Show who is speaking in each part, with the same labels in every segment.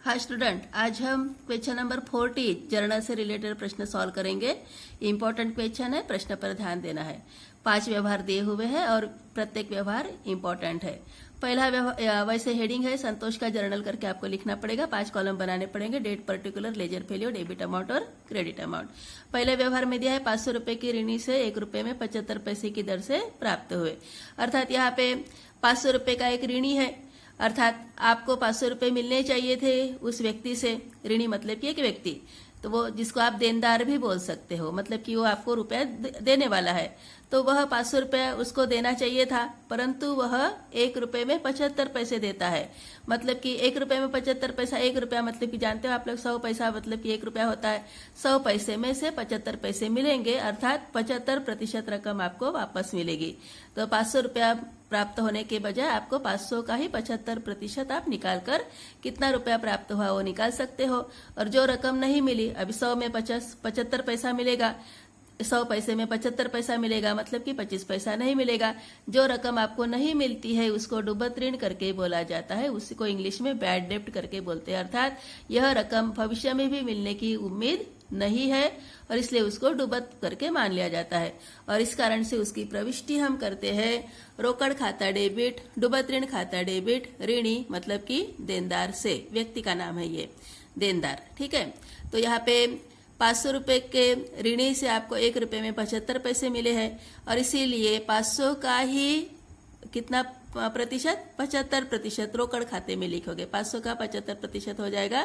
Speaker 1: हाँ स्टूडेंट, आज हम क्वेश्चन नंबर 40 जर्नल से रिलेटेड प्रश्न सॉल्व करेंगे। इंपॉर्टेंट क्वेश्चन है, प्रश्न पर ध्यान देना है। 5 व्यवहार दिए हुए हैं और प्रत्येक व्यवहार इंपॉर्टेंट है। पहला व्यवहार वैसे हेडिंग है संतोष का जर्नल करके आपको लिखना पड़ेगा। 5 कॉलम बनाने पड़ेंगे, date, particular, ledger folio, debit amount और क्रेडिट अमाउंट। पहले व्यवहार में दिया है 500 रुपए की ऋणी से 1 रुपए में 75 पैसे की दर से प्राप्त हुए। अर्थात यहाँ पे 500 रुपए का एक ऋणी है, अर्थात आपको 500 रुपए मिलने चाहिए थे उस व्यक्ति से। ऋणी मतलब कि एक व्यक्ति, तो वो जिसको आप देनदार भी बोल सकते हो, मतलब कि वो आपको रुपया देने वाला है। तो वह 500 रुपया उसको देना चाहिए था, परंतु वह 1 रुपए में 75 पैसे देता है। मतलब कि 1 रुपए में 75 पैसा, 1 रुपया मतलब कि जानते हो आप लोग 100 पैसा मतलब कि 1 रुपया होता है। 100 पैसे में से 75 पैसे मिलेंगे, अर्थात 75% रकम आपको वापस मिलेगी। तो 500 रुपया प्राप्त होने के बजाय आपको 500 का ही 75% आप निकाल कर कितना रुपया प्राप्त हुआ वो निकाल सकते हो। और जो रकम नहीं मिली, अभी 100 में 75 पैसा मिलेगा, 100 पैसे में 75 पैसा मिलेगा, मतलब कि 25 पैसा नहीं मिलेगा। जो रकम आपको नहीं मिलती है उसको डूबत ऋण करके बोला जाता है, उसी को इंग्लिश में बैड डेब्ट करके बोलते हैं। अर्थात यह रकम भविष्य में भी मिलने की उम्मीद नहीं है और इसलिए उसको डूबत करके मान लिया जाता है। और इस कारण से उसकी प्रविष्टि हम करते हैं रोकड़ खाता डेबिट, डूबत ऋण खाता डेबिट, ऋणी मतलब कि देनदार से, व्यक्ति का नाम है ये देनदार। ठीक है, तो यहाँ पे 500 रुपए के ऋणी से आपको 1 रुपए में 75 पैसे मिले हैं और इसीलिए 500 का ही कितना प्रतिशत, 75% रोकड़ खाते में लिखोगे। 500 का 75% हो जाएगा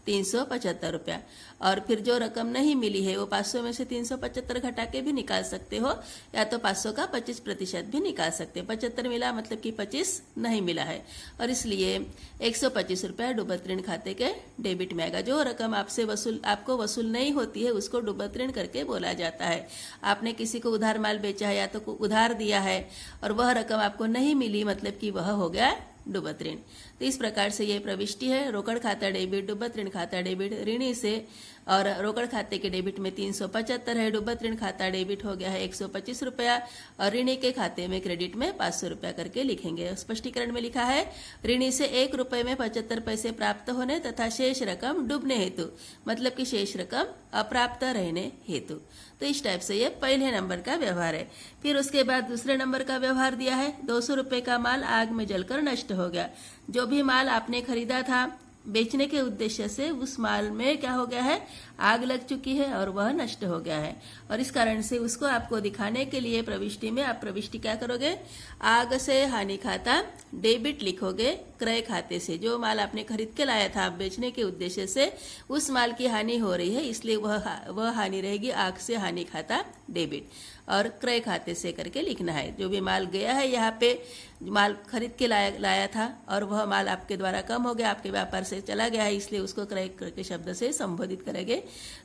Speaker 1: 375 रुपया। और फिर जो रकम नहीं मिली है वो 500 में से 375 घटा के भी निकाल सकते हो, या तो 500 का 25% भी निकाल सकते हो। 75 मिला मतलब कि 25 नहीं मिला है और इसलिए 125 रुपया डूबत ऋण खाते के डेबिट में आएगा। जो रकम आपको वसूल नहीं होती है उसको डूबत ऋण करके बोला जाता है। आपने किसी को उधार माल बेचा है या तो उधार दिया है और वह रकम आपको नहीं मिली, मतलब कि वह हो गया डूबत ऋण। तो इस प्रकार से ये प्रविष्टि है, रोकड़ खाता डेबिट, डूबत ऋण खाता डेबिट ऋणी से, और रोकड़ खाते के डेबिट में 375 है, डूबत ऋण खाता डेबिट हो गया है 125 रुपया और ऋणी के खाते में क्रेडिट में 500 रुपया करके लिखेंगे। स्पष्टीकरण में लिखा है ऋणी से 1 रुपए में 75 पैसे प्राप्त होने तथा शेष रकम डूबने हेतु, मतलब कि शेष रकम अप्राप्त रहने हेतु। तो इस टाइप से ये पहले नंबर का व्यवहार है। फिर उसके बाद दूसरे नंबर का व्यवहार दिया है 200 रुपए का माल आग में जलकर नष्ट हो गया। जो भी माल आपने खरीदा था बेचने के उद्देश्य से, उस माल में क्या हो गया है, आग लग चुकी है और वह नष्ट हो गया है। और इस कारण से उसको आपको दिखाने के लिए प्रविष्टि में आप प्रविष्टि क्या करोगे, आग से हानि खाता डेबिट लिखोगे क्रय खाते से। जो माल आपने खरीद के लाया था बेचने के उद्देश्य से, उस माल की हानि हो रही है, इसलिए वह हानि रहेगी आग से हानि खाता डेबिट और क्रय खाते से करके लिखना है। जो भी माल गया है, यहाँ पे माल खरीद के लाया था और वह माल आपके द्वारा कम हो गया, आपके व्यापार से चला गया है, इसलिए उसको क्रय के शब्द से संबोधित करेंगे।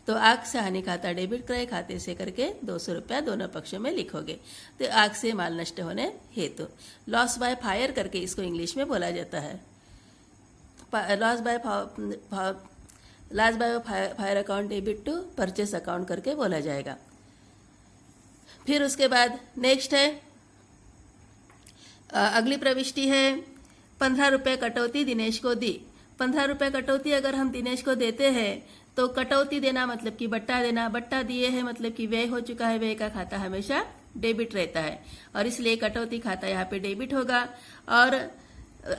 Speaker 1: तो आग से हानि खाता डेबिट क्रय खाते से करके 200 रुपया दोनों पक्षों में लिखोगे। तो आग से माल नष्ट होने हेतु लॉस बाय फायर करके इसको इंग्लिश में बोला जाता है। Loss by fire account debit to purchase account करके बोला जाएगा। फिर उसके बाद नेक्स्ट है अगली प्रविष्टि है 15 रुपये कटौती दिनेश को दी। 15 रुपये कटौती अगर हम दिनेश को देते हैं तो कटौती देना मतलब कि बट्टा देना, बट्टा दिए है मतलब कि व्यय हो चुका है, व्यय का खाता हमेशा डेबिट रहता है और इसलिए कटौती खाता यहाँ पे डेबिट होगा और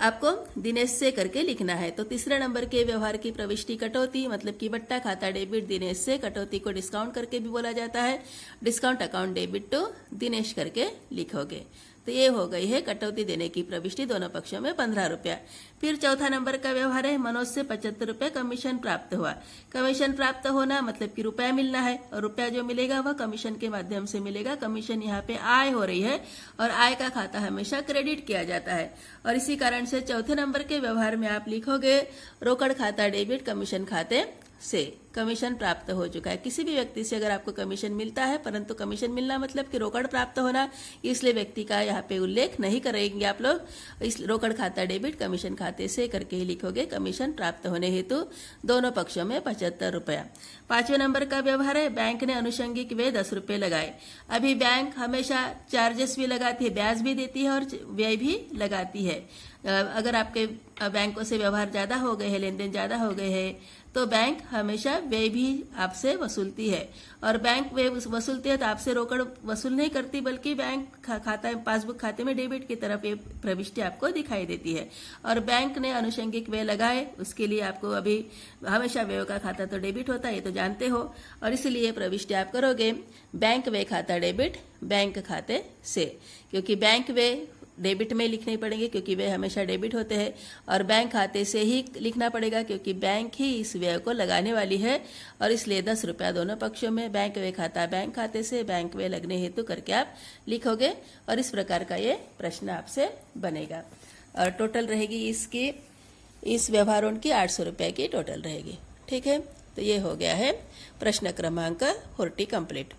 Speaker 1: आपको दिनेश से करके लिखना है। तो तीसरे नंबर के व्यवहार की प्रविष्टि कटौती मतलब कि बट्टा खाता डेबिट दिनेश से, कटौती को डिस्काउंट करके भी बोला जाता है, discount account debit to Dinesh करके लिखोगे। तो ये हो गई है कटौती देने की प्रविष्टि, दोनों पक्षों में 15 रुपया। फिर चौथा नंबर का व्यवहार है मनोज से 75 रुपये कमीशन प्राप्त हुआ। कमीशन प्राप्त होना मतलब कि रुपया मिलना है और रुपया जो मिलेगा वह कमीशन के माध्यम से मिलेगा। कमीशन यहाँ पे आय हो रही है और आय का खाता हमेशा क्रेडिट किया जाता है और इसी कारण से चौथे नंबर के व्यवहार में आप लिखोगे रोकड़ खाता डेबिट कमीशन खाते से। कमीशन प्राप्त हो चुका है। किसी भी व्यक्ति से अगर आपको कमीशन मिलता है, परंतु कमीशन मिलना मतलब कि रोकड़ प्राप्त होना, इसलिए व्यक्ति का यहाँ पे उल्लेख नहीं करेंगे आप लोग। इस रोकड़ खाता डेबिट कमीशन खाते से करके ही लिखोगे। कमीशन प्राप्त होने हेतु दोनों पक्षों में 75 रुपया। 5वें नंबर का व्यवहार है, बैंक ने अनुषंगिक व्यय 10 रुपये लगाए। अभी बैंक हमेशा चार्जेस भी लगाती है, ब्याज भी देती है और व्यय भी लगाती है। अगर आपके बैंकों से व्यवहार ज़्यादा हो गए हैं, लेन देन ज़्यादा हो गए हैं, तो बैंक हमेशा व्यय भी आपसे वसूलती है। और बैंक व्यय वसूलती है तो आपसे रोकड़ वसूल नहीं करती, बल्कि बैंक खाता पासबुक खाते में डेबिट की तरफ ये प्रविष्टि आपको दिखाई देती है। और बैंक ने अनुषंगिक व्यय लगाए, उसके लिए आपको अभी हमेशा व्यय का खाता तो डेबिट होता है, ये तो जानते हो। और इसलिए प्रविष्टि आप करोगे बैंक व्यय खाता डेबिट बैंक खाते से, क्योंकि बैंक व्यय डेबिट में लिखने पड़ेंगे क्योंकि वे हमेशा डेबिट होते हैं, और बैंक खाते से ही लिखना पड़ेगा क्योंकि बैंक ही इस व्यय को लगाने वाली है। और इसलिए 10 रुपया दोनों पक्षों में, बैंक व्यय खाता बैंक खाते से, बैंक व्यय लगने हेतु करके आप लिखोगे। और इस प्रकार का ये प्रश्न आपसे बनेगा। और टोटल रहेगी इसकी, इस व्यवहारों की 800 रुपये की टोटल रहेगी। ठीक है, तो ये हो गया है प्रश्न क्रमांक 40 कंप्लीट।